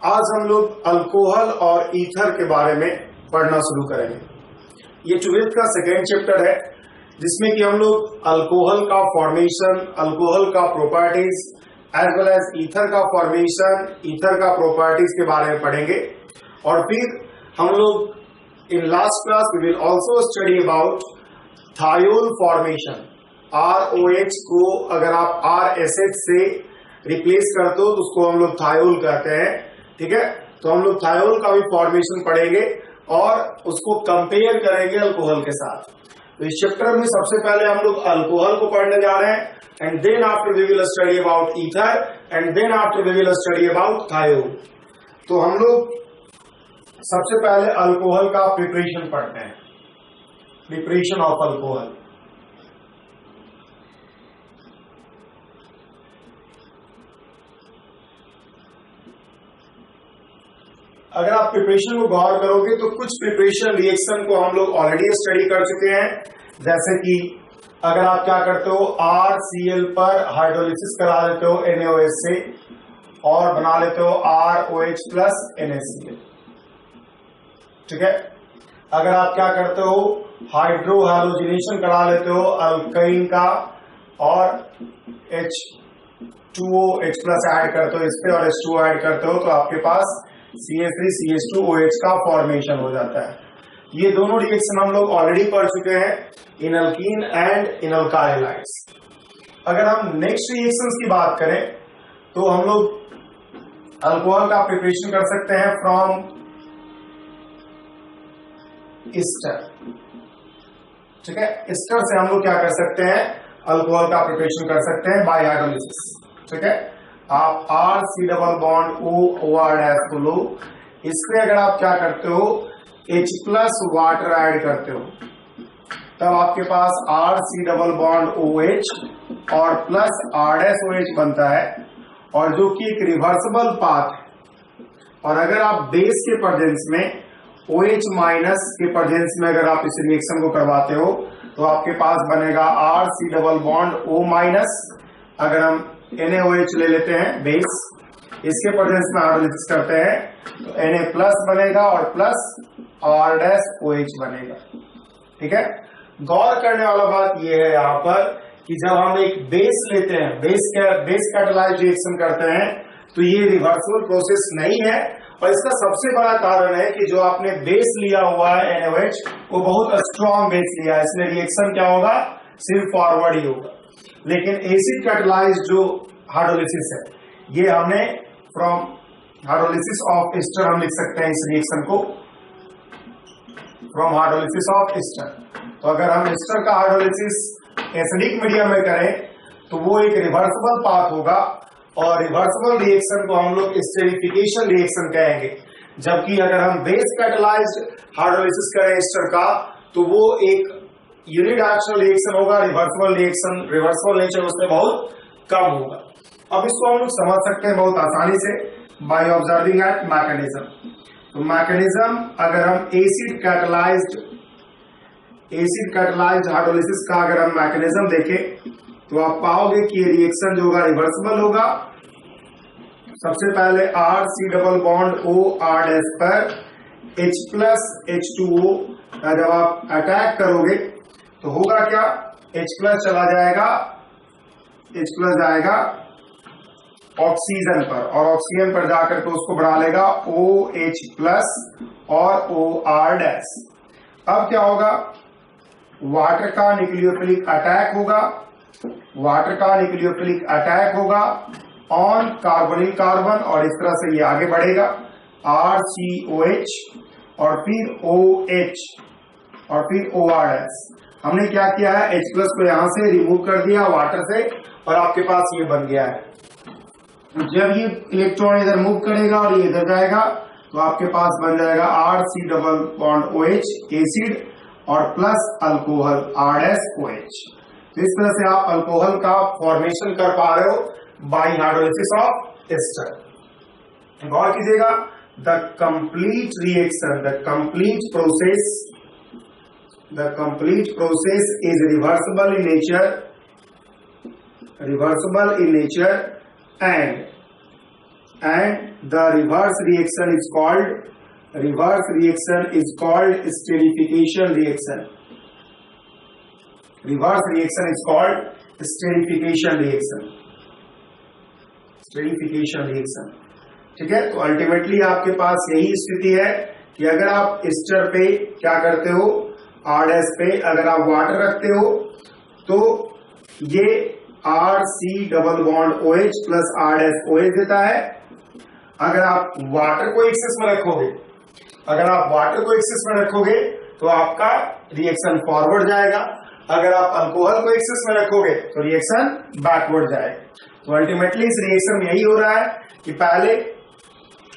आज हम लोग अल्कोहल और ईथर के बारे में पढ़ना शुरू करेंगे। ये 12th का सेकेंड चैप्टर है जिसमें कि हम लोग अल्कोहल का फॉर्मेशन, अल्कोहल का properties as well as ether का फॉर्मेशन, ईथर का प्रॉपर्टीज के बारे में पढ़ेंगे। और फिर हम लोग in last class we will also study about thiol formation. ROH को अगर आप RSH से रिप्लेस करते हो तो उसको हम लोग थायोल कहते हैं, ठीक है। तो हम लोग थायोल का भी फॉर्मेशन पढ़ेंगे और उसको कंपेयर करेंगे अल्कोहल के साथ। तो इस चैप्टर में सबसे पहले हम लोग अल्कोहल को पढ़ने जा रहे हैं and then after we will study about ether and then after we will study about thiol. तो हम लोग सबसे पहले अल्कोहल का प्रिपरेशन पढ़ते हैं, प्रिपरेशन ऑफ अल्कोहल। अगर आप प्रिपरेशन को गौर करोगे तो कुछ प्रिपरेशन रिएक्शन को हम लोग ऑलरेडी स्टडी कर चुके हैं। जैसे कि अगर आप क्या करते हो, RCl पर हाइड्रोलिसिस करा लेते हो NaOH से और बना लेते हो ROH प्लस NaCl, ठीक है। अगर आप क्या करते हो, हाइड्रो हैलोजिनेशन करा लेते हो अल्काइन का और H2OH प्लस ऐड करते हो इस पे और H2O ऐड करते हो तो आपके पास CH3CH2OH का फॉर्मेशन हो जाता है। ये दोनों रिएक्शन हम लोग ऑलरेडी पढ़ चुके हैं, इन अल्कीन एंड इन अल्काइलाइड्स। अगर हम नेक्स्ट रिएक्शंस की बात करें तो हम लोग अल्कोहल का प्रिपरेशन कर सकते हैं फ्रॉम ईस्टर, ठीक है। ईस्टर से हम लोग क्या कर सकते हैं, अल्कोहल का प्रिपरेशन कर सकते हैं बाय हाइड्रोलिसिस, ठीक है। आप RC double bond OR dash को लो, इसमें अगर आप क्या करते हो H प्लस वाटर ऐड करते हो तब आपके पास RC डबल बॉन्ड OH और प्लस R-OH बनता है और जो कि एक रिवर्सिबल पाथ है। और अगर आप बेस के प्रेजेंस में OH माइनस के प्रेजेंस में अगर आप इस रिएक्शन को करवाते हो तो आपके पास बनेगा RC double bond O minus. अगर हम NaOH ले लेते हैं बेस, इसके प्रेजेंस में हाइड्रोलिसिस करते हैं तो Na प्लस बनेगा और प्लस R-OH बनेगा, ठीक है। गौर करने वाला बात यह है यहाँ पर कि जब हम एक बेस लेते हैं, बेस कैटालाइज्ड रिएक्शन करते हैं तो ये रिवर्सिबल प्रोसेस नहीं है। और इसका सबसे बड़ा कारण है कि जो आपने बेस लिया हुआ है NaOH वो बहुत स्ट्रॉन्ग बेस लिया है, इसमें रिएक्शन क्या होगा, सिर्फ फॉरवर्ड ही होगा। लेकिन एसिड कैटालाइज्ड जो हाइड्रोलिसिस है ये हमने फ्रॉम हाइड्रोलिसिस ऑफ ईस्टर हम लिख सकते हैं इस रिएक्शन को फ्रॉम हाइड्रोलिसिस ऑफ ईस्टर। तो अगर हम ईस्टर का हाइड्रोलिसिस एसिडिक मीडियम में करें तो वो एक रिवर्सिबल पाथ होगा और रिवर्सिबल रिएक्शन को हम लोग एस्टेरिफिकेशन रिएक्शन कहेंगे। जबकि अगर हम बेस कैटालाइज्ड हाइड्रोलिसिस करें ईस्टर का तो वो एक यूनिडायरेक्शनल रिएक्शन होगा, रिवर्सिबल रिएक्शन, रिवर्सिबल नेचर उसमें बहुत कम होगा। अब इसको हम लोग समझ सकते हैं बहुत आसानी से बाय ऑब्जर्विंग एट मैकेनिज्म। तो मैकेनिज्म अगर हम एसिड कैटालाइज्ड हाइड्रोलिसिस का अगर हम मैकेनिज्म देखें तो आप पाओगे कि ये रिएक्शन जो होगा रिवर्सिबल होगा। सबसे पहले RC डबल बॉन्ड OR पर H प्लस H2O का जब आप अटैक करोगे तो होगा क्या, H प्लस चला जाएगा, H प्लस जाएगा ऑक्सीजन पर और ऑक्सीजन पर जाकर के उसको बढ़ा लेगा OH प्लस और OR डैश। अब क्या होगा, वाटर का न्यूक्लियोफिलिक अटैक होगा, वाटर का न्यूक्लियोफिलिक अटैक होगा ऑन कार्बोनिल कार्बन और इस तरह से ये आगे बढ़ेगा RCOH और फिर OH और फिर OR डैश। हमने क्या किया है, H प्लस को यहां से रिमूव कर दिया वाटर से और आपके पास ये बन गया है। जब ये इलेक्ट्रॉन इधर मूव करेगा और ये इधर जाएगा तो आपके पास बन जाएगा RC double bond OH acid और प्लस अल्कोहल R-OH। तो इस तरह से आप अल्कोहल का फॉर्मेशन कर पा रहे हो बाय हाइड्रोलिसिस ऑफ ईस्टर। गौर कीजिएगा, the complete reaction, the complete process is reversible in nature and the reverse reaction is called esterification reaction. Reverse reaction is called esterification reaction. ठीक है, तो अल्टीमेटली आपके पास यही स्थिति है कि अगर आप एस्टर पे क्या करते हो, R' पे अगर आप वाटर रखते हो तो ये RC double bond OH plus R' देता है। अगर आप वाटर को एक्सेस में रखोगे तो आपका रिएक्शन फॉरवर्ड जाएगा, अगर आप अल्कोहल को एक्सेस में रखोगे तो रिएक्शन बैकवर्ड जाएगा। तो अल्टीमेटली इस रिएक्शन में यही हो रहा है कि पहले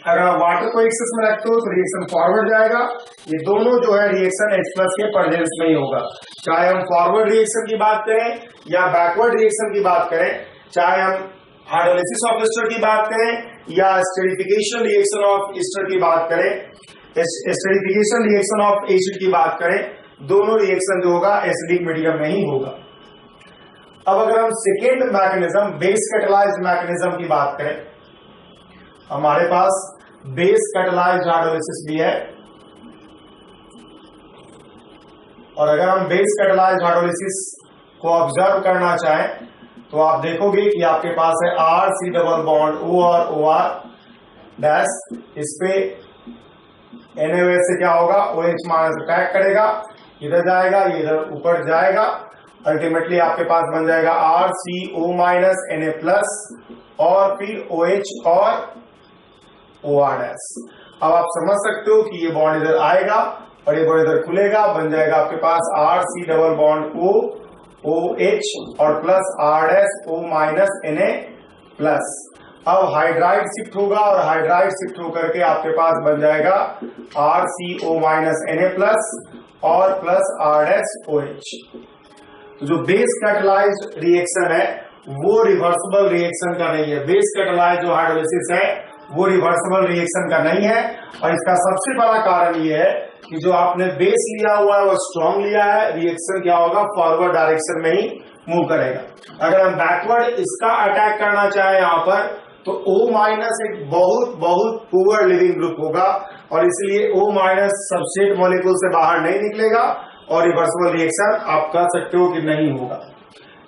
अगर आप वाटर को एक्सेस में रखते हो तो रिएक्शन फॉरवर्ड जाएगा। ये दोनों जो है रिएक्शन H+ के प्रेजेंस में ही होगा, चाहे हम फॉरवर्ड रिएक्शन की बात करें या बैकवर्ड रिएक्शन की बात करें, चाहे हम हाइड्रोलिसिस ऑफ एस्टर की बात करें या एस्टरिफिकेशन रिएक्शन ऑफ एस्टर की बात करें, एस्टरिफिकेशन रिएक्शन ऑफ एसिड की बात करें, दोनों रिएक्शन जो होगा एसिडिक मीडियम में ही होगा। अब अगर हम second mechanism base catalysed mechanism की बात करें, हमारे पास बेस कैटालाइज्ड हाइड्रोलिसिस भी है, और अगर हम बेस कैटालाइज्ड हाइड्रोलिसिस को ऑब्जर्व करना चाहें तो आप देखोगे कि आपके पास है RC डबल बॉन्ड O और OR डैश, इस पे NaOH से क्या होगा, OH माइनस अटैक करेगा, इधर जाएगा, ये इधर ऊपर जाएगा, अल्टीमेटली आपके पास बन जाएगा RCO माइनस Na प्लस और फिर OH और OR डैश। अब आप समझ सकते हो कि ये बॉन्ड इधर आएगा और ये बॉन्ड इधर खुलेगा, बन जाएगा आपके पास RC double bond O OH और plus R' O minus Na plus. अब हाइड्राइड शिफ्ट होगा और हाइड्राइड शिफ्ट होकर के आपके पास बन जाएगा RCO माइनस Na प्लस और प्लस R' OH। तो जो बेस कैटालाइज्ड रिएक्शन है वो रिवर्सिबल रिएक्शन का नहीं है। बेस कैटालाइज्ड जो हाइड्रोलिसिस है वो रिवर्सिबल रिएक्शन का नहीं है, और इसका सबसे बड़ा कारण ये है कि जो आपने बेस लिया हुआ है वो स्ट्रॉन्ग लिया है, रिएक्शन क्या होगा, फॉरवर्ड डायरेक्शन में ही मूव करेगा। अगर हम बैकवर्ड इसका अटैक करना चाहें यहाँ पर तो O माइनस एक बहुत पुअर लिविंग ग्रुप होगा, और इसलिए O माइनस सबस्ट्रेट मॉलिक्यूल से बाहर नहीं निकलेगा और रिवर्सिबल रिएक्शन आप कह सकते हो कि नहीं होगा।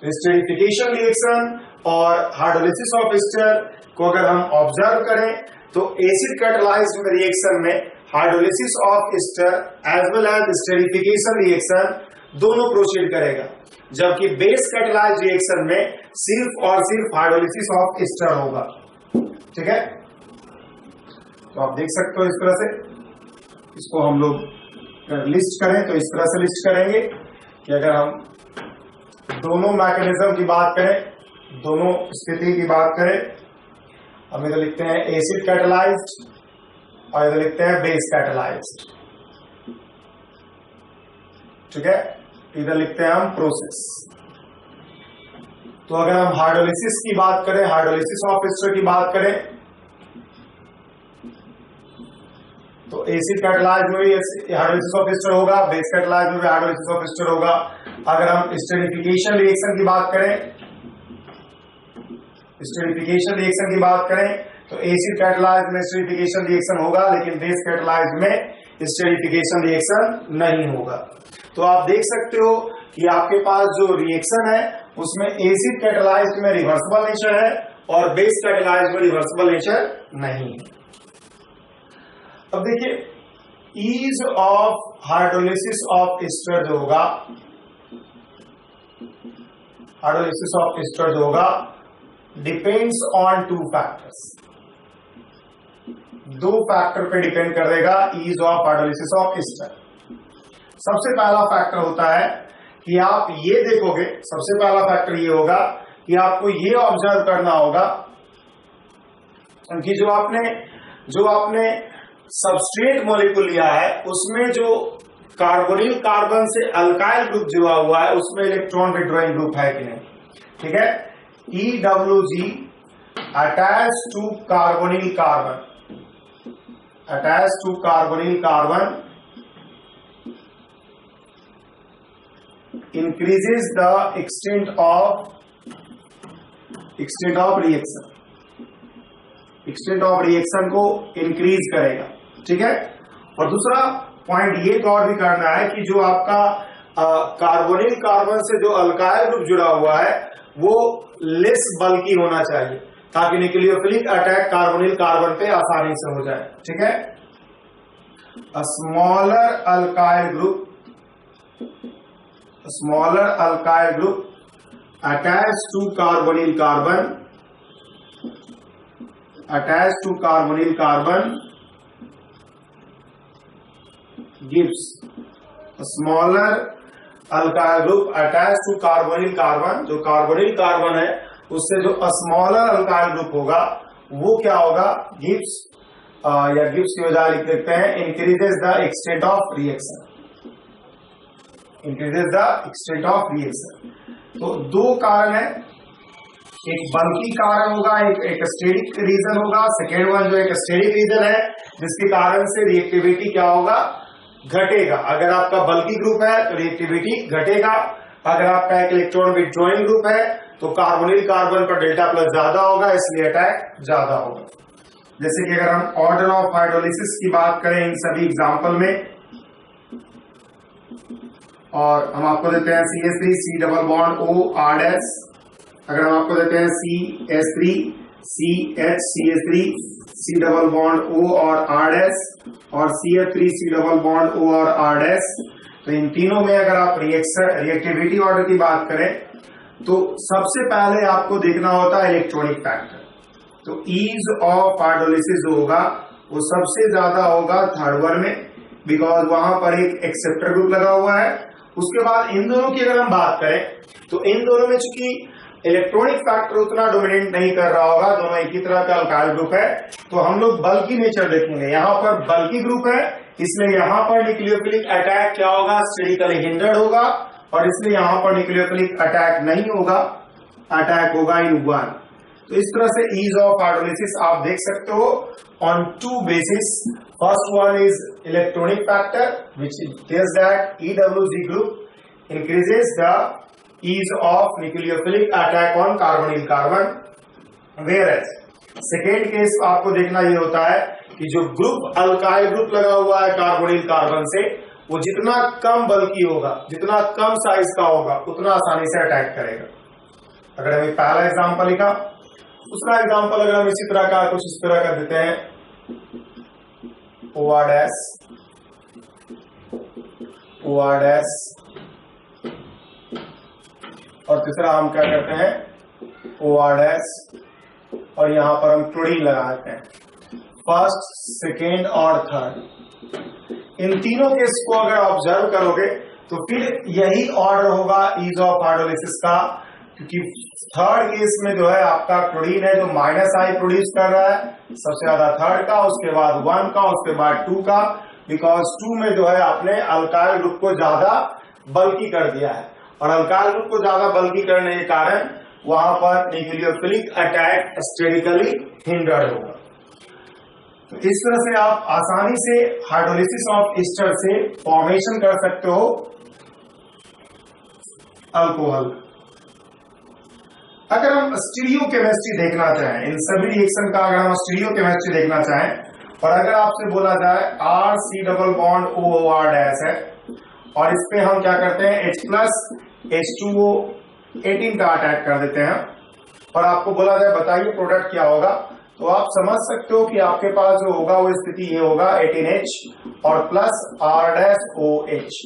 एस्टरिफिकेशन रिएक्शन और हाइड्रोलिसिस ऑफ एस्टर को अगर हम ऑब्जर्व करें तो एसिड कैटालाइज्ड रिएक्शन में hydrolysis of ester as well as esterification reaction दोनों प्रोसीड करेगा, जबकि बेस कैटालाइज्ड रिएक्शन में सिर्फ और सिर्फ हाइड्रोलिसिस ऑफ एस्टर होगा। ठीक है, तो आप देख सकते हो इस तरह से इसको हम लोग लिस्ट करें तो इस तरह से लिस्ट करेंगे कि अगर हम दोनों मैकेनिज्म की बात करें, दोनों स्थिति की बात करें, हम इधर लिखते हैं एसिड कैटालाइज्ड और इधर लिखते हैं बेस कैटालाइज्ड। ठीक है, इधर लिखते हैं हम प्रोसेस। तो अगर हम हाइड्रोलिसिस की बात करें, हाइड्रोलिसिस ऑफ एस्टर की बात करें तो एसिड कैटालाइज्ड में भी हाइड्रोलिसिस ऑफ एस्टर होगा, बेस कैटालाइज्ड में भी हाइड्रोलिसिस ऑफ एस्टर होगा। अगर हम एस्टरिफिकेशन रिएक्शन की बात करें, एस्टरिफिकेशन रिएक्शन की बात करें तो एसिड कैटालाइज्ड में एस्टरिफिकेशन रिएक्शन होगा, लेकिन बेस कैटालाइज्ड में एस्टरिफिकेशन रिएक्शन नहीं होगा। तो आप देख सकते हो कि आपके पास जो रिएक्शन है उसमें एसिड कैटालाइज्ड में रिवर्सिबल नेचर है और बेस कैटालाइज्ड में रिवर्सिबल नेचर नहीं है। अब देखिए ease of hydrolysis of ester जो होगा, हाइड्रोलिसिस ऑफ एस्टर जो होगा डिपेंड्स ऑन टू फैक्टर्स। दो फैक्टर पे डिपेंड करेगा ease of hydrolysis of ester. सबसे पहला फैक्टर होता है कि आप ये देखोगे, सबसे पहला फैक्टर ये होगा कि आपको ये ऑब्जर्व करना होगा कि जो आपने सबस्ट्रेट मॉलिक्यूल लिया है उसमें जो कार्बोनिल कार्बन से अल्काइल ग्रुप जुड़ा हुआ है उसमें इलेक्ट्रॉन विड्रॉइंग ग्रुप है कि नहीं। ठीक है, EWG attach to carbonyl carbon, attach to carbonyl carbon increases the extent of reaction, extent of reaction को इंक्रीज करेगा, ठीक है। और दूसरा पॉइंट ये गौर भी करना है कि जो आपका कार्बोनिल कार्बन से जो अल्काइल ग्रुप जुड़ा हुआ है वो लेस बल्की होना चाहिए, ताकि न्यूक्लियोफिलिक अटैक कार्बोनिल कार्बन पे आसानी से हो जाए, ठीक है। A smaller alkyl group attached to carbonyl carbon gives a smaller alkyl group attached to carbonyl carbon, जो कार्बोनिल कार्बन है उससे जो स्मॉलर अल्काइल ग्रुप होगा वो क्या होगा, गिव्स या गिव्स की वजह लिख देते हैं increases the extent of reaction, increases the extent of reaction. तो दो कारण है, एक बल्की कारण होगा, एक स्टेरिक रीजन होगा। सेकेंड वन जो एक स्टेरिक रीजन है जिसके कारण से रिएक्टिविटी क्या होगा, घटेगा। अगर आपका बल्की ग्रुप है तो रिएक्टिविटी घटेगा, अगर आपका एक इलेक्ट्रॉन विथड्रॉइंग ग्रुप है तो कार्बोनिल कार्बन पर डेल्टा प्लस ज्यादा होगा, इसलिए अटैक ज्यादा होगा। जैसे कि अगर हम ऑर्डर ऑफ हाइड्रोलिसिस की बात करें इन सभी एग्जांपल में, और हम आपको देते हैं CH3 C double bond O R dash, अगर हम आपको देते हैं CH3 CH CH3 C double bond O और R डैश और CH3 C double bond O और R डैश, तो इन तीनों में अगर आप रिएक्टिविटी ऑर्डर की बात करें तो सबसे पहले आपको देखना होता है इलेक्ट्रॉनिक फैक्टर। तो ईज ऑफ हाइड्रोलिसिस जो होगा वो सबसे ज्यादा होगा थर्ड वन में, बिकॉज वहां पर एक एक्सेप्टर ग्रुप लगा हुआ है। उसके बाद इन दोनों की अगर हम बात करें तो इन दोनों में चूंकि इलेक्ट्रॉनिक फैक्टर उतना डोमिनेट नहीं कर रहा होगा, दोनों एक ही तरह का अल्काइल ग्रुप है, तो हम लोग बल्की नेचर देखेंगे। यहाँ पर बल्की ग्रुप है, इसलिए यहाँ पर न्यूक्लियोफिलिक अटैक क्या होगा, स्टेरिकली हिंडर्ड होगा, और इसलिए यहाँ पर न्यूक्लियोफिलिक अटैक नहीं होगा, अटैक होगा इन वन। तो इस तरह से ईज ऑफ हाइड्रोलिसिस आप देख सकते हो on two basis. First one is electronic factor which tells that EWG group increases the ease of nucleophilic attack on carbonyl carbon. Whereas second case आपको देखना ये होता है कि जो ग्रुप अल्काइल ग्रुप लगा हुआ है कार्बोनिल कार्बन से, वो जितना कम बल्की होगा, जितना कम साइज का होगा, उतना आसानी से अटैक करेगा। अगर हमें पहला एग्जांपल लिखा, दूसरा एग्जांपल अगर हम इसी तरह का कुछ इस तरह का देते हैं OR डैश और तीसरा हम क्या करते हैं OR डैश, और यहां पर हम क्लोरीन लगाते हैं फर्स्ट, सेकेंड और थर्ड। इन तीनों केस को अगर ऑब्जर्व करोगे तो फिर यही ऑर्डर होगा ईज ऑफ हाइड्रोलिसिस का, क्योंकि थर्ड केस में जो है आपका क्लोरीन है जो -I प्रोड्यूस कर रहा है, सबसे ज्यादा थर्ड का, उसके बाद 1 का, उसके बाद 2 का, बिकॉज 2 में जो है आपने अल्काइल ग्रुप को ज्यादा बल्की कर दिया है, और अल्काइल ग्रुप को ज्यादा बल्की करने के कारण वहां पर न्यूक्लियोफिलिक अटैक स्टेरिकली हिंडर्ड होगा। तो इस तरह से आप आसानी से हाइड्रोलिसिस ऑफ ईस्टर से फॉर्मेशन कर सकते हो अल्कोहल। अगर हम स्टीरियो केमिस्ट्री देखना चाहें, इन सभी रिएक्शन का अगर हम स्टीरियो केमिस्ट्री देखना चाहें, और अगर आपसे बोला जाए RC double bond OR dash है, और इस पे हम क्या करते हैं H प्लस H2O 18 का अटैक कर देते हैं, और आपको बोला जाए बताइए प्रोडक्ट क्या होगा, तो आप समझ सकते हो कि आपके पास जो होगा वो स्थिति ये होगा 18H और प्लस R डैश OH।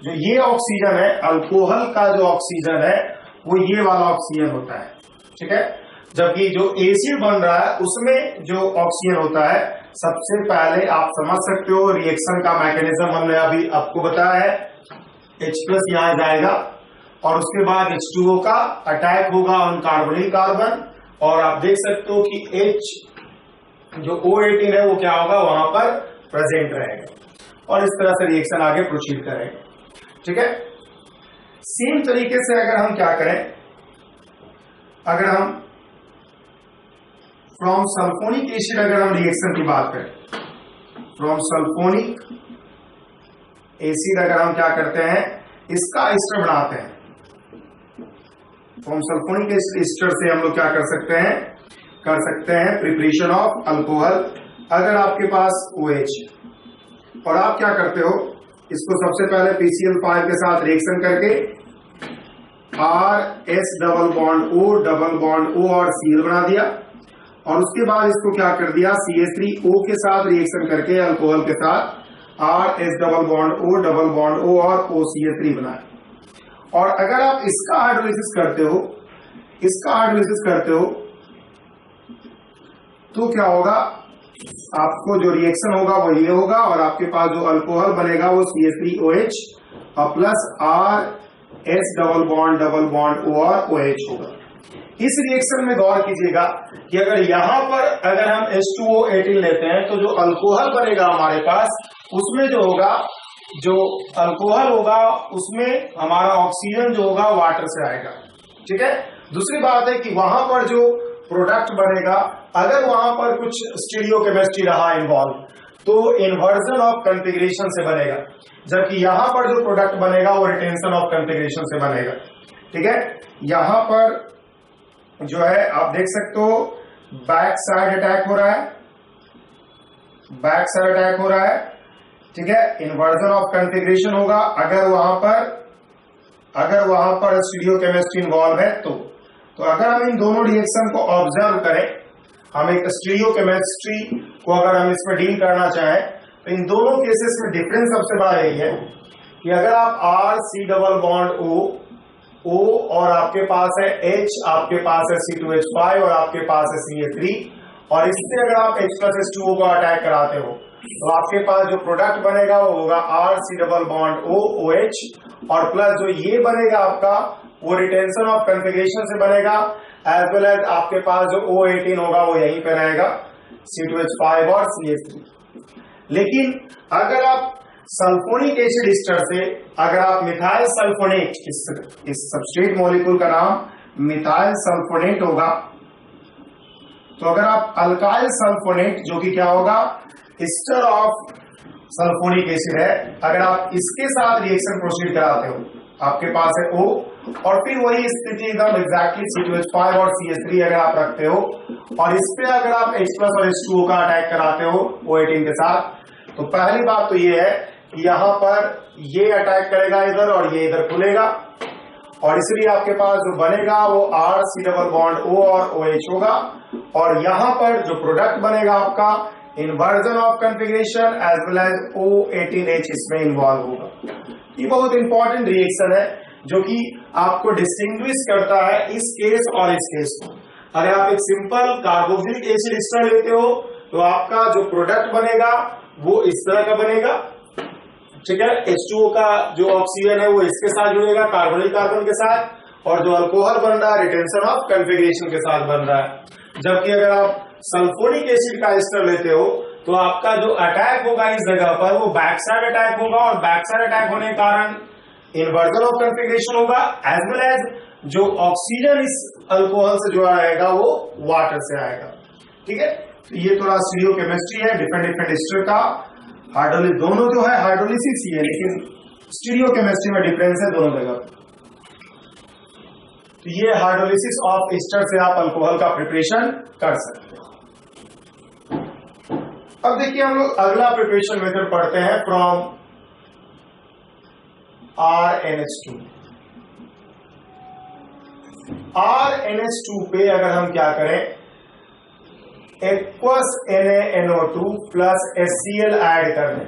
जो ये ऑक्सीजन है, अल्कोहल का जो ऑक्सीजन है वो ये वाला ऑक्सीजन होता है, ठीक है। जबकि जो एसिड बन रहा है उसमें जो ऑक्सीजन होता है, सबसे पहले आप समझ सकते हो रिएक्शन का मैकेनिज्म हमने अभी आपको बताया है, H प्लस यहां जाएगा और उसके बाद H2O का अटैक होगा ऑन कार्बोनिल कार्बन, और आप देख सकते हो कि H जो O18 है वो क्या होगा, वहां पर प्रेजेंट रहेगा, और इस तरह से रिएक्शन आगे प्रोसीड करेगा, ठीक है। सेम तरीके से अगर हम क्या करें, अगर हम फ्रॉम सल्फोनिक एसिड अगर हम रिएक्शन की बात करें, फ्रॉम सल्फोनिक एसिड अगर हम क्या करते हैं, इसका एस्टर बनाते हैं। फ्रॉम सल्फोनिक एस्टर से हम लोग क्या कर सकते हैं, कर सकते हैं प्रिपरेशन ऑफ अल्कोहल अगर आपके पास OH। और आप क्या करते हो, इसको सबसे पहले PCl5 के साथ रिएक्शन करके RS डबल बॉन्ड O और Cl बना दिया, और उसके बाद इसको क्या कर दिया, CH3O के साथ रिएक्शन करके अल्कोहल के साथ RS डबल बॉन्ड O और OCH3 बनाया। और अगर आप इसका हाइड्रोलिसिस करते हो तो क्या होगा, आपको जो रिएक्शन होगा वो ये होगा, और आपके पास जो अल्कोहल बनेगा वो CH3OH और plus RS double bond O और OH होगा। इस रिएक्शन में गौर कीजिएगा कि अगर यहां पर अगर हम H2O18 लेते हैं तो जो अल्कोहल बनेगा हमारे पास, उसमें जो होगा, जो अल्कोहल होगा उसमें हमारा ऑक्सीजन जो होगा वाटर से आएगा। ठीक है। दूसरी बात है कि वहां पर जो प्रोडक्ट बनेगा, अगर वहां पर कुछ स्टीरियोकेमिस्ट्री रहा इन्वॉल्व, तो इन्वर्जन ऑफ कॉन्फ़िगरेशन से बनेगा, जबकि यहां पर जो प्रोडक्ट बनेगा वो रिटेंशन ऑफ कॉन्फ़िगरेशन से बनेगा। ठीक है। यहां पर जो है आप देख सकते हो बैक साइड अटैक हो रहा है, ठीक है। इन्वर्जन ऑफ कॉन्फ़िगरेशन होगा अगर वहां पर स्टीरियोकेमिस्ट्री इन्वॉल्व है तो अगर हम इन दोनों रिएक्शन को ऑब्जर्व करें, हम एक स्टीरियोकेमिस्ट्री को अगर हम इसमें डील करना चाहें, तो इन दोनों केसेस में डिफरेंस सबसे बड़ा यही है कि अगर आप RC डबल बॉन्ड O और आपके पास है H, आपके पास है C2H5 और आपके पास है CH3, और इससे अगर आप H+H2O को अटैक कराते हो तो आपके पास जो प्रोडक्ट बनेगा वो होगा RC डबल बॉन्ड OH, और प्लस जो ये बनेगा आपका वो रिटेंशन ऑफ कॉन्फ़िगरेशन से बनेगा, एज वेल एज आपके पास जो O18 होगा वो यहीं पे रहेगा, C2H5 और CH3। लेकिन अगर आप सल्फोनिक एसिड एस्टर से अगर आप मिथाइल सल्फोनेट, इस सबस्ट्रेट मॉलिक्यूल का नाम मिथाइल सल्फोनेट होगा, तो अगर आप अल्काइल सल्फोनेट जो कि क्या होगा, एस्टर ऑफ सल्फोनिक एसिड है, अगर आप इसके साथ रिएक्शन प्रोसीड कराते हो, आपके पास है O, और फिर वही स्थिति एकदम एग्जैक्टली C2H5 और CH3 अगर आप रखते हो, और इस पे अगर आप H+ और H2O का अटैक कराते हो O18 के साथ, तो पहली बात तो ये है कि यहां पर ये अटैक करेगा इधर और ये इधर खुलेगा, और इसलिए आपके पास जो बनेगा वो RC डबल बॉन्ड O और OH होगा, और यहां पर जो प्रोडक्ट बनेगा आपका inversion of configuration as well as O18H इसमें इन्वॉल्व होगा। ये बहुत इंपॉर्टेंट रिएक्शन है जो कि आपको डिस्टिंग्विश करता है इस केस और इस केस को। अगर आप एक सिंपल कार्बोक्सिलिक एसिड एस्टर लेते हो तो आपका जो प्रोडक्ट बनेगा वो इस तरह का बनेगा, ठीक है। H2O का जो ऑक्सीजन है वो इसके साथ जुड़ेगा कार्बोनिल कार्बन के साथ, और जो अल्कोहल बन रहा है रिटेंशन ऑफ कॉन्फ़िगरेशन के साथ बन रहा है। जबकि अगर आप सल्फोनिक एसिड का एस्टर लेते हो तो आपका जो अटैक होगा इस जगह पर वो बैक साइड अटैक होगा, और बैक साइड अटैक होने के कारण इन्वर्जन ऑफ कॉन्फ़िगरेशन होगा, एज वेल एज जो ऑक्सीजन इस अल्कोहल से जुड़ा रहेगा वो वाटर से आएगा। ठीक है। तो ये थोड़ा स्टीरियोकेमिस्ट्री है, डिफरेंट एस्टर का हाइड्रोलिसिस, दोनों जो है हाइड्रोलिसिस ही है, लेकिन स्टीरियोकेमिस्ट्री में डिफरेंस है दोनों जगह। तो ये हाइड्रोलिसिस ऑफ एस्टर से आप अल्कोहल का प्रिपरेशन कर सकते हो। अब देखिए हम लोग अगला प्रिपरेशन मेथड पढ़ते हैं फ्रॉम RNH2। RNH2 पे अगर हम क्या करें, aqueous NaNO2 plus HCl add कर दें,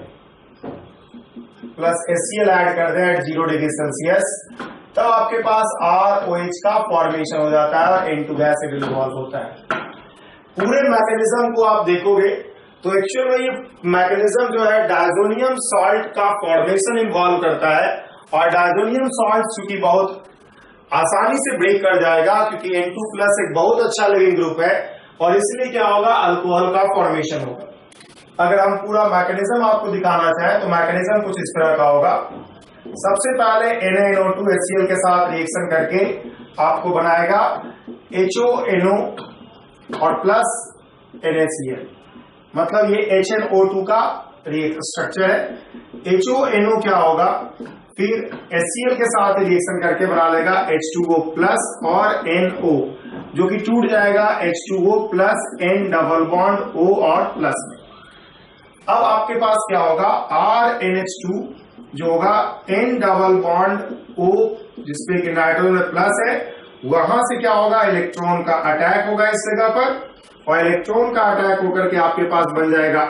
एट 0 डिग्री सेल्सियस, तब आपके पास ROH का फॉर्मेशन हो जाता है और N2 गैस इन्वॉल्व होता है। पूरे मैकेनिज्म को आप देखोगे तो एक्चुअल में ये मैकेनिज्म जो है डायजोनियम सॉल्ट का फॉर्मेशन इन्वॉल्व करता है, और डायजोनियम सॉल्ट चूंकि बहुत आसानी से ब्रेक कर जाएगा क्योंकि N2+ एक बहुत अच्छा लिविंग ग्रुप है, और इसलिए क्या होगा, अल्कोहल का फॉर्मेशन होगा। अगर हम पूरा मैकेनिज्म आपको दिखाना चाहें तो मैकेनिज्म कुछ इस तरह का होगा। सबसे पहले NaNO2 HCl के साथ रिएक्शन करके आपको बनाएगा HONO और प्लस NaCl, मतलब ये HNO2 का स्ट्रक्चर है। HONO क्या होगा, फिर HCl के साथ रिएक्शन करके बना लेगा H2O+ और NO, जो कि टूट जाएगा H2O plus N double bond O और प्लस में। अब आपके पास क्या होगा, RNH2 जो होगा N डबल बॉन्ड O जिसपे कि नाइट्रोजन में प्लस है, वहां से क्या होगा, इलेक्ट्रॉन का अटैक होगा इस जगह पर, और इलेक्ट्रॉन का अटैक होकर के आपके पास बन जाएगा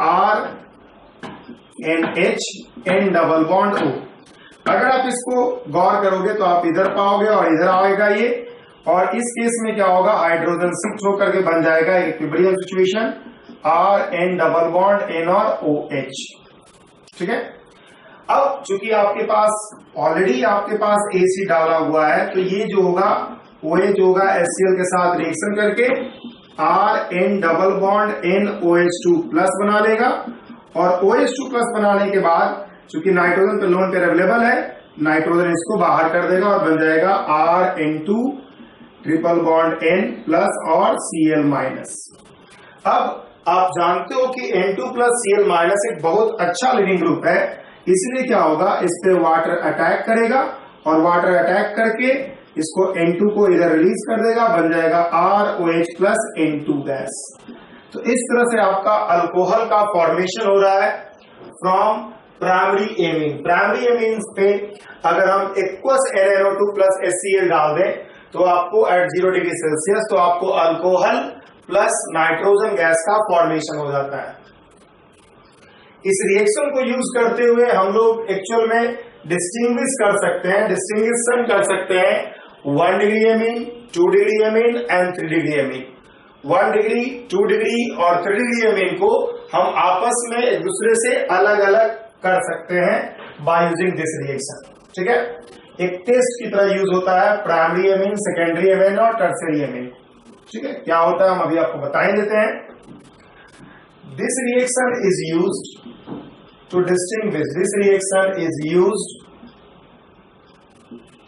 RNH N double bond O। अगर आप इसको गौर करोगे तो आप इधर पाओगे और इधर आएगा ये, और इस केस में क्या होगा, हाइड्रोजन शिफ्ट होकर के बन जाएगा equilibrium situation RN double bond N और OH। ठीक है। अब चूंकि आपके पास ऑलरेडी आपके पास AC डाला हुआ है, तो ये जो होगा OH होगा HCl के साथ रिएक्शन करके RN double bond NOH2 plus बना लेगा, और OH2 प्लस बनाने के बाद चूंकि नाइट्रोजन पे लोन पेयर अवेलेबल है, नाइट्रोजन इसको बाहर कर देगा और बन जाएगा RN2 triple bond N plus और Cl माइनस। अब आप जानते हो कि N2 प्लस Cl माइनस एक बहुत अच्छा लीविंग ग्रुप है, इसलिए क्या होगा, इस पे वाटर अटैक करेगा और वाटर अटैक करके इसको N2 को इधर रिलीज कर देगा, बन जाएगा ROH प्लस N2 गैस। तो इस तरह से आपका अल्कोहल का फॉर्मेशन हो रहा है from primary amine. Primary amine पे अगर हम एक्वस NaNO2 प्लस HCl डाल दें तो आपको एट 0 डिग्री सेल्सियस तो आपको अल्कोहल प्लस नाइट्रोजन गैस का फॉर्मेशन हो जाता है। इस रिएक्शन को यूज करते हुए हम लोग एक्चुअल में डिस्टिंग्विश कर सकते हैं, डिस्टिंग्विशन कर सकते हैं 1 degree amine, 2 degree amine and 3 degree amine. 1 degree, 2 degree और 3 डिग्री एमीन को हम आपस में एक दूसरे से अलग अलग कर सकते हैं बाय यूजिंग दिस रिएक्शन। ठीक है। एक टेस्ट की तरह यूज होता है प्राइमरी एमीन, सेकेंडरी एमीन और टर्शियरी एमीन। ठीक है। क्या होता है हम अभी आपको बता ही देते हैं। This reaction is used to distinguish, this reaction is used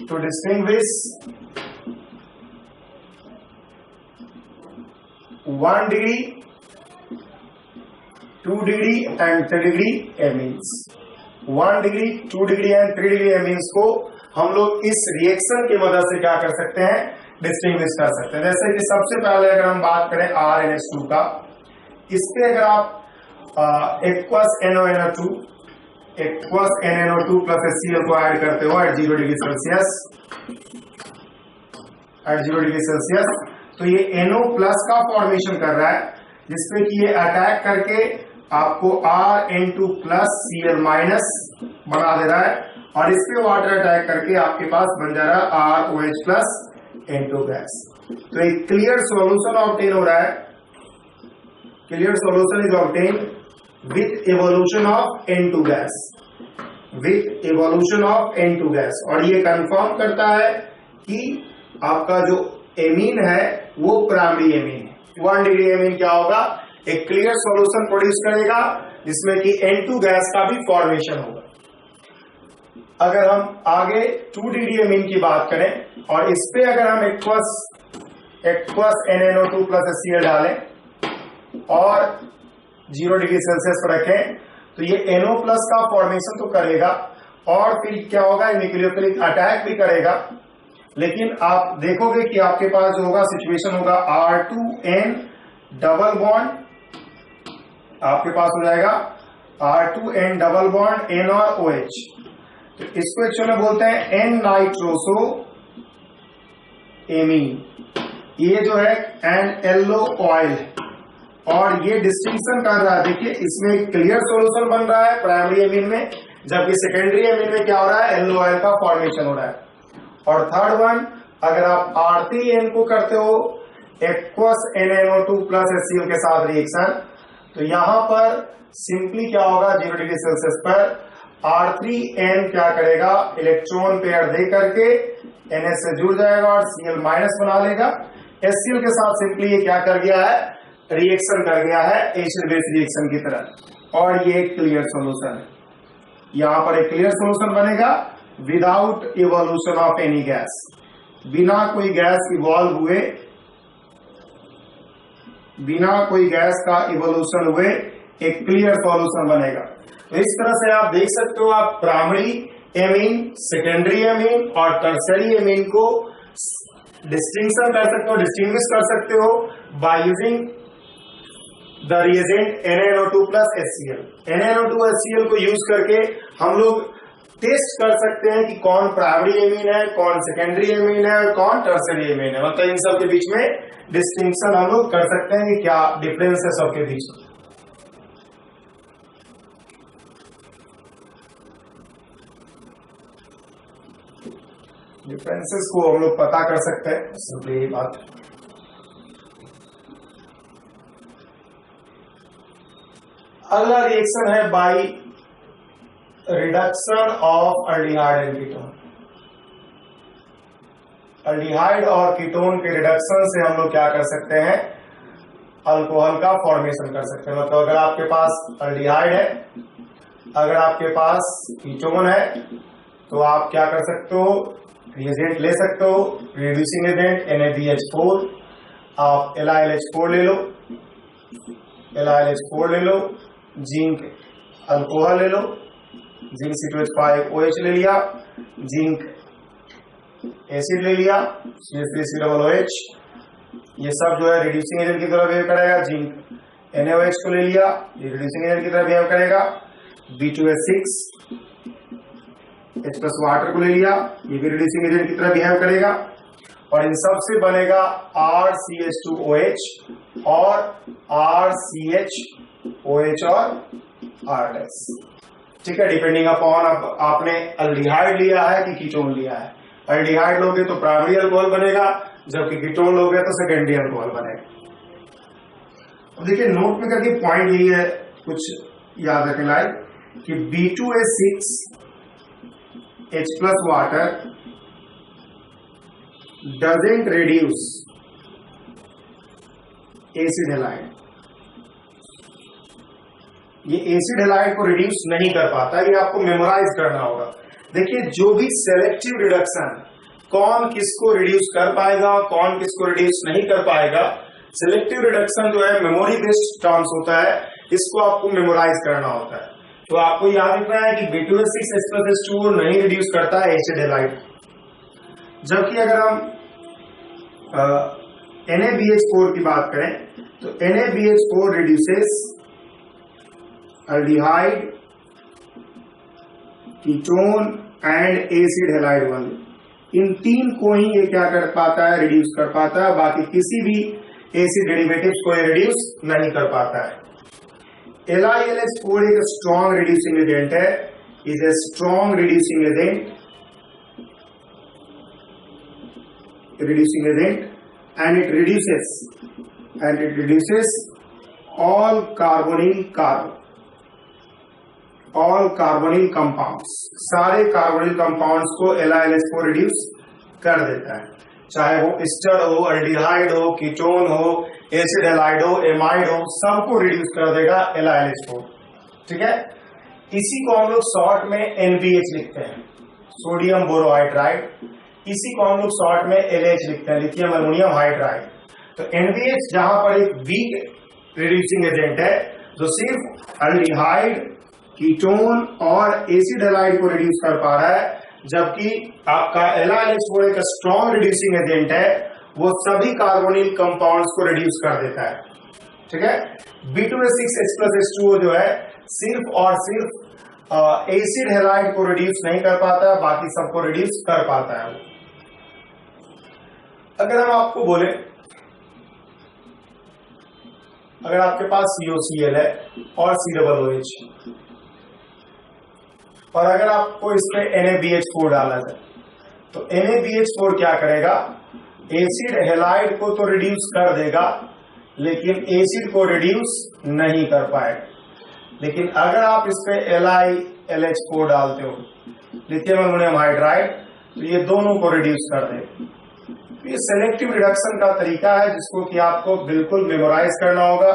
to distinguish 1 degree, 2 degree and 3 degree amines। 1 degree, 2 degree and 3 degree amines को हम लोग इस रिएक्शन की मदद से क्या कर सकते हैं, डिस्टिंग्विश कर सकते हैं। जैसे कि सबसे पहले अगर हम बात करें RNH2 का, इस पे अगर आप एक्वस NaNO2 प्लस HCl को ऐड करते हो at 0 degree Celsius, at 0 degree Celsius, तो ये NO प्लस का फॉर्मेशन कर रहा है, जिसपे कि ये अटैक करके आपको RN2 प्लस Cl माइनस बना दे रहा है, और इस पे वाटर अटैक करके आपके पास बन जा रहा है ROH प्लस N2 गैस। तो एक क्लियर सॉल्यूशन ऑब्टेन हो रहा है, clear solution is obtain with evolution of N2 gas, with evolution of N2 gas। और ये कंफर्म करता है कि आपका जो एमीन है वो प्राइमरी एमीन है। 1 डिग्री एमीन क्या होगा, एक क्लियर सॉल्यूशन प्रोड्यूस करेगा जिसमें कि N2 गैस का भी फॉर्मेशन होगा। अगर हम आगे 2 डिग्री एमीन की बात करें और इस पे अगर हम एक्वस NaNO2 प्लस HCl डालें और 0 डिग्री सेल्सियस पर रखें, तो ये NO प्लस का फॉर्मेशन तो करेगा और फिर क्या होगा, न्यूक्लियोफिलिक अटैक भी करेगा। लेकिन आप देखोगे कि आपके पास जो होगा सिचुएशन होगा R2N डबल बॉन्ड, आपके पास हो जाएगा R2N डबल बॉन्ड N और OH। तो इसको एक्चुअली बोलते हैं N नाइट्रोसो एमीन। ये जो है N येलो ऑयल, और ये डिस्टिंक्शन कर रहा है। देखिए इसमें क्लियर सॉल्यूशन बन रहा है प्राइमरी एमीन में, जबकि सेकेंडरी एमीन में क्या हो रहा है, येलो ऑयल का फॉर्मेशन हो रहा है। और थर्ड वन, अगर आप R3N को करते हो एक्वस NaNO2 प्लस HCl के साथ रिएक्शन, तो यहां पर सिंपली क्या होगा, 0 डिग्री सेल्सियस पर R3N क्या करेगा, इलेक्ट्रॉन पेयर दे करके NH से जुड़ जाएगा और Cl माइनस बना लेगा। HCl के साथ सिंपली ये क्या कर गया है, रिएक्शन कर गया है एसिड बेस रिएक्शन की तरह, और ये एक क्लियर सॉल्यूशन है। यहां पर एक क्लियर सॉल्यूशन बनेगा without evolution of any gas, बिना कोई गैस इवॉल्व हुए, बिना कोई गैस का इवोल्यूशन हुए एक क्लियर सॉल्यूशन बनेगा। तो इस तरह से आप देख सकते हो, आप प्राइमरी एमीन, सेकेंडरी एमीन और टर्शियरी एमीन को डिस्टिंक्शन कर सकते हो, डिस्टिंग्विश कर सकते हो by using the reagent NaNO2 plus HCl। NaNO2 HCl को यूज करके हम लोग टेस्ट कर सकते हैं कि कौन प्राइमरी एमीन है, कौन सेकेंडरी एमीन है और कौन टर्सरी एमीन है। मतलब इन सब के बीच में डिस्टिंक्शन हम लोग कर सकते हैं कि क्या डिफरेंस है सबके बीच में। डिफरेंसेस को हम लोग पता कर सकते हैं, सिंपली यही बात है। अगला रिएक्शन है by reduction of aldehyde and ketone. Aldehyde और कीटोन के रिडक्शन से हम लोग क्या कर सकते हैं, अल्कोहल का फॉर्मेशन कर सकते हैं। मतलब अगर आपके पास अल्डिहाइड है, अगर आपके पास कीटोन है, तो आप क्या कर सकते हो, रिएजेंट ले सकते हो, रिड्यूसिंग एजेंट NaBH4, आप LiLH4 ले लो, LiLH4 ले लो, जिंक अल्कोहल ले लो, जिंक C2H5OH ले लिया, जिंक एसिड ले लिया, CH3COOH, ये सब जो है रिड्यूसिंग एजेंट की तरह बिहेव करेगा। जिंक NaOH को ले लिया, ये रिड्यूसिंग एजेंट की तरह बिहेव करेगा। B2H6 H प्लस वाटर को ले लिया, ये भी रिड्यूसिंग एजेंट की तरह बिहेव करेगा। और इन सब से बनेगा RCH2OH और RCHOH और R-, ठीक है, डिपेंडिंग अपॉन अब आपने अल्डिहाइड लिया है कि कीटोन लिया है। अल्डिहाइड लोगे तो प्राइमरी अल्कोहल बनेगा, जबकि कीटोन लोगे तो सेकेंडरी अल्कोहल बनेगा। अब देखिए नोट में करके पॉइंट यही है, कुछ याद रखने लायक कि B2H6 H plus water doesn't reduce acid halide। ये एसिड हैलाइड को रिड्यूस नहीं कर पाता, ये आपको मेमोराइज करना होगा। देखिए जो भी सेलेक्टिव रिडक्शन, कौन किसको रिड्यूस कर पाएगा, कौन किसको रिड्यूस नहीं कर पाएगा, सिलेक्टिव रिडक्शन जो है मेमोरी बेस्ड टर्म्स होता है, इसको आपको मेमोराइज करना होता है। तो आपको याद रखना है कि B2H6 H plus H2 नहीं रिड्यूस करता है एसिड हैलाइड, जबकि अगर हम NaBH4 की बात करें तो NaBH4 reduces aldehyde, ketone and acid halide one. इन तीन को ही ये क्या कर पाता है, रिड्यूस कर पाता है, बाकी किसी भी एसिड डेरिवेटिव्स को ये रिड्यूस नहीं कर पाता है। LiLH4 एक स्ट्रॉन्ग रिड्यूसिंग एजेंट है, is a strong reducing agent and it reduces all carbonyl compounds। सारे कार्बोनिल कंपाउंड्स को LiLH4 रिड्यूस कर देता है, चाहे वो एस्टर हो, अल्डिहाइड हो, कीटोन हो, एसिड हैलाइड हो, एमाइड हो, सबको रिड्यूस कर देगा LiLH4। ठीक है, इसी को हम लोग शॉर्ट में NBH लिखते हैं, सोडियम बोरोहाइड्राइड। इसी को हम लोग शॉर्ट में LH लिखते हैं, लिथियम अमोनियम हाइड्राइड। तो NBH जहां पर एक वीक रिड्यूसिंग एजेंट है जो सिर्फ अल्डिहाइड, कीटोन और एसिड हैलाइड को रिड्यूस कर पा रहा है, जबकि आपका LiLH4 एक स्ट्रॉन्ग रिड्यूसिंग एजेंट है, वो सभी कार्बोनिल कंपाउंड्स को रिड्यूस कर देता है। ठीक है, B2H6 H plus H2O जो है सिर्फ और सिर्फ एसिड हैलाइड को रिड्यूस नहीं कर पाता है, बाकी सबको रिड्यूस कर पाता है। अगर हम आपको बोले, अगर आपके पास COCl है और COOH, और अगर आपको इसमें NaBH4 डाला जाए, तो NaBH4 क्या करेगा, एसिड हैलाइड को तो रिड्यूस कर देगा, लेकिन एसिड को रिड्यूस नहीं कर पाएगा। लेकिन अगर आप इस पे LiLH4 डालते हो, लिथियम अमोनियम हाइड्राइड, तो ये दोनों को रिड्यूस कर देगा। ये सेलेक्टिव रिडक्शन का तरीका है जिसको कि आपको बिल्कुल मेमोराइज करना होगा।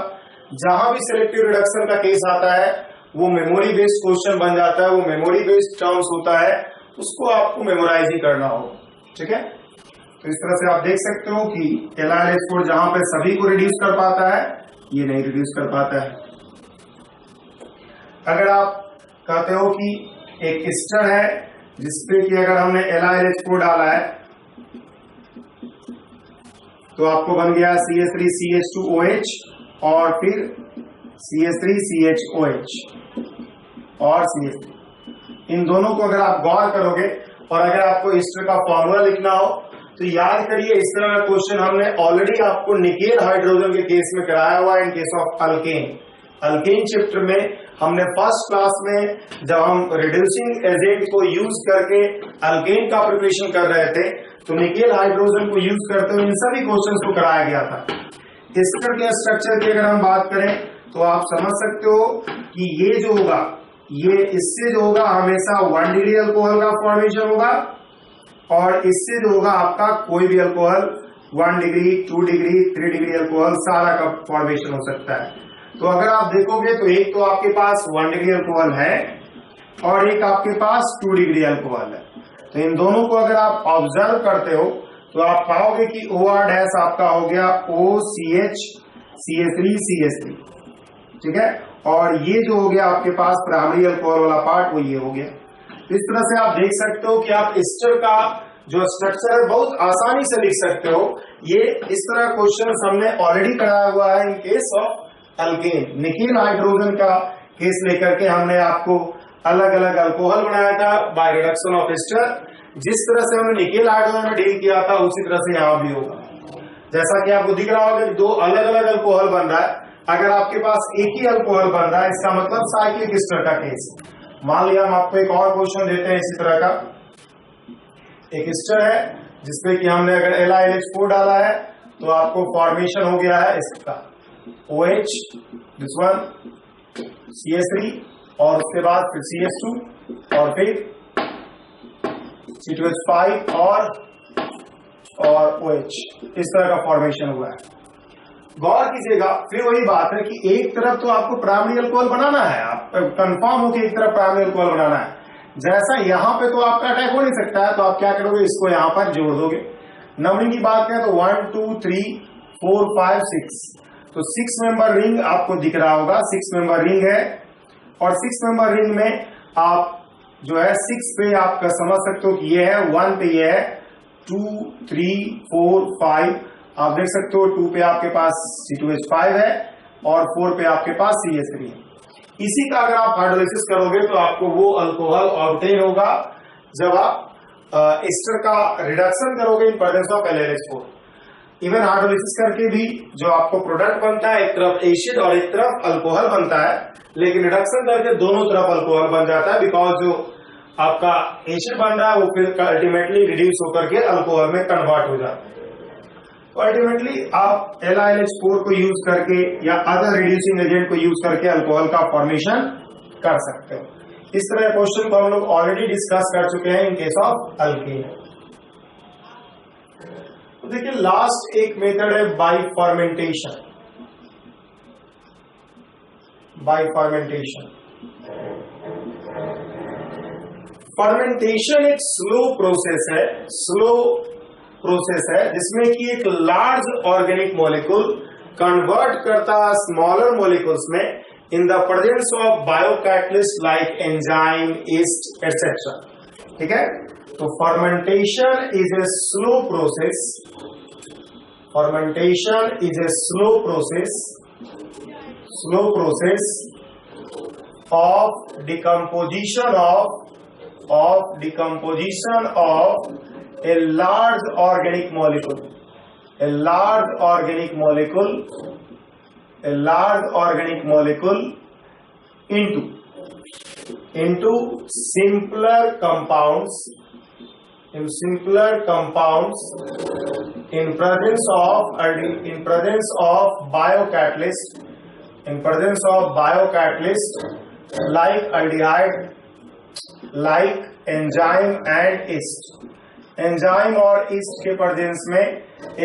जहां भी सेलेक्टिव रिडक्शन का केस आता है वो मेमोरी बेस्ड क्वेश्चन बन जाता है, वो मेमोरी बेस्ड टर्म्स होता है, उसको आपको मेमोराइज ही करना होगा। ठीक है, तो इस तरह से आप देख सकते हो कि LiLH4 जहां पे सभी को रिड्यूस कर पाता है, ये नहीं रिड्यूस कर पाता है। अगर आप कहते हो कि एक एस्टर है जिसपे कि अगर हमने LiLH4 डाला है तो आपको बन गया CH3CH2OH और फिर CH3CHOH और CH3। इन दोनों को अगर आप गौर करोगे और अगर आपको एस्टर का फॉर्मूला लिखना हो तो याद करिए, इस तरह का क्वेश्चन हमने ऑलरेडी आपको निकेल हाइड्रोजन के केस में कराया हुआ है। In case of alkane, alkane chapter में हमने फर्स्ट क्लास में जब हम रिड्यूसिंग एजेंट को यूज करके अल्केन का प्रिपरेशन कर रहे थे तो निकेल हाइड्रोजन को यूज करते हुए इन सभी क्वेश्चंस को कराया गया था। एस्टर के स्ट्रक्चर की अगर हम बात करें तो आप समझ सकते हो कि ये जो होगा, ये इससे जो होगा हमेशा 1 डिग्री अल्कोहल का फॉर्मेशन होगा और इससे जो होगा आपका कोई भी alcohol 1 degree, 2 degree, 3 degree alcohol सारा का फॉर्मेशन हो सकता है। तो अगर आप देखोगे तो एक तो आपके पास 1 डिग्री अल्कोहल है और एक आपके पास 2 डिग्री अल्कोहल है। तो इन दोनों को अगर आप ऑब्जर्व करते हो तो आप पाओगे कि OR डैश आपका हो गया OCH CH3CH3, ठीक है। और ये जो हो गया आपके पास प्राइमरी अल्कोहल वाला पार्ट, वो ये हो गया। इस तरह से आप देख सकते हो कि आप एस्टर का जो स्ट्रक्चर है बहुत आसानी से लिख सकते हो। ये इस तरह क्वेश्चन हमने ऑलरेडी कराया हुआ है in case of alkane. Nickel hydrogen का केस लेकर के हमने आपको अलग अलग अल्कोहल बनाया था बाय रिडक्शन ऑफ एस्टर। जिस तरह से हमने निकेल हाइड्रोजन में डील किया था उसी तरह से यहाँ भी होगा। जैसा कि आपको दिख रहा होगा कि 2 अलग अलग अल्कोहल बन रहा है। अगर आपके पास एक ही अल्कोहल बन रहा है इसका मतलब साइक्लिक एस्टर का केस। मान लिया हम आपको एक और क्वेश्चन देते हैं इसी तरह का। एक एस्टर है जिसपे कि हमने अगर LiLH4 डाला है तो आपको फॉर्मेशन हो गया है इसका OH, दिस वन CH3 और उसके बाद फिर CH2 और फिर C2H5 और OH। इस तरह का फॉर्मेशन हुआ है। गौर कीजिएगा, फिर वही बात है कि एक तरफ तो आपको प्राइमरी अल्कोहल बनाना है, आप कंफर्म हो कि एक तरफ प्राइमरी अल्कोहल बनाना है। जैसा यहां पे तो आपका अटैक हो नहीं सकता है, तो आप क्या करोगे, इसको यहां पर जोड़ दोगे। नंबरिंग की बात करें तो 1 2 3 4 5 6, तो 6 मेंबर रिंग आपको दिख रहा होगा। 6 मेंबर रिंग है और 6 मेंबर रिंग में आप जो है 6 पे आप समझ सकते हो कि ये है, 1 पे ये है, 2 3 4 5 आप देख सकते हो। 2 पे आपके पास C2H5 है और 4 पे आपके पास CH3 है। इसी का अगर आप हाइड्रोलिसिस करोगे तो आपको वो अल्कोहल ऑब्टेन होगा जब आप एस्टर का रिडक्शन करोगे in presence of LiLH4। Even hydrolysis करके भी जो आपको प्रोडक्ट बनता है, एक तरफ एसिड और एक तरफ अल्कोहल बनता है, लेकिन रिडक्शन करके दोनों तरफ अल्कोहल बन जाता है। बिकॉज जो आपका एसिड बन रहा है वो फिर अल्टीमेटली रिड्यूस होकर के अल्कोहल में कन्वर्ट हो जाता है। तो अल्टीमेटली आप LiLH4 को यूज करके या अदर रिड्यूसिंग एजेंट को यूज करके अल्कोहल का फॉर्मेशन कर सकते हो। इस तरह क्वेश्चन को हम लोग ऑलरेडी डिस्कस कर चुके हैं इन केस ऑफ अल्केन। तो देखिए लास्ट एक मेथड है by fermentation. By fermentation, fermentation एक स्लो प्रोसेस है, स्लो प्रोसेस है जिसमें कि एक लार्ज ऑर्गेनिक मॉलिक्यूल कन्वर्ट करता है स्मॉलर मॉलिक्यूल्स में in the presence of biocatalyst like enzyme, yeast etcetera. ठीक है, तो fermentation is a slow process. Fermentation is a slow process of decomposition of a large organic molecule into simpler compounds in presence of biocatalyst like aldehyde, like enzyme and yeast। Enzyme और east के presence में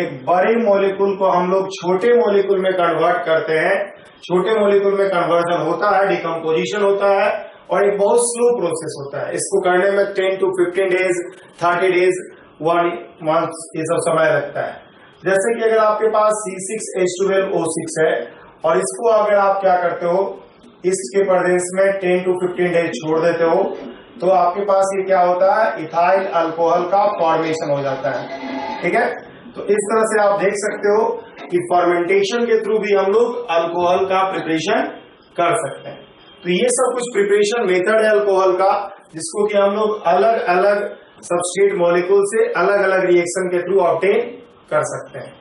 एक बड़े molecule को हम लोग छोटे molecule में कन्वर्ट करते हैं। छोटे मॉलिक्यूल में कन्वर्जन होता है, डिकम्पोजिशन होता है और एक बहुत स्लो प्रोसेस होता है। इसको करने में 10 to 15 डेज, 30 डेज, 1 मंथ ये सब समय लगता है। जैसे कि अगर आपके पास C6H12O6 है और इसको अगर आप क्या करते हो, ईस्ट के प्रेजेंस में 10 to 15 डेज छोड़ देते हो तो आपके पास ये क्या होता है, इथाइल अल्कोहल का फॉर्मेशन हो जाता है। ठीक है, तो इस तरह से आप देख सकते हो कि फर्मेंटेशन के थ्रू भी हम लोग अल्कोहल का प्रिपरेशन कर सकते हैं। तो ये सब कुछ प्रिपरेशन मेथड है अल्कोहल का, जिसको कि हम लोग अलग अलग सबस्ट्रेट मॉलिक्यूल से अलग अलग रिएक्शन के थ्रू ऑब्टेन कर सकते हैं।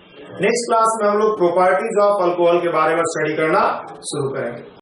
नेक्स्ट क्लास में हम लोग प्रॉपर्टीज ऑफ अल्कोहल के बारे में स्टडी करना शुरू करेंगे।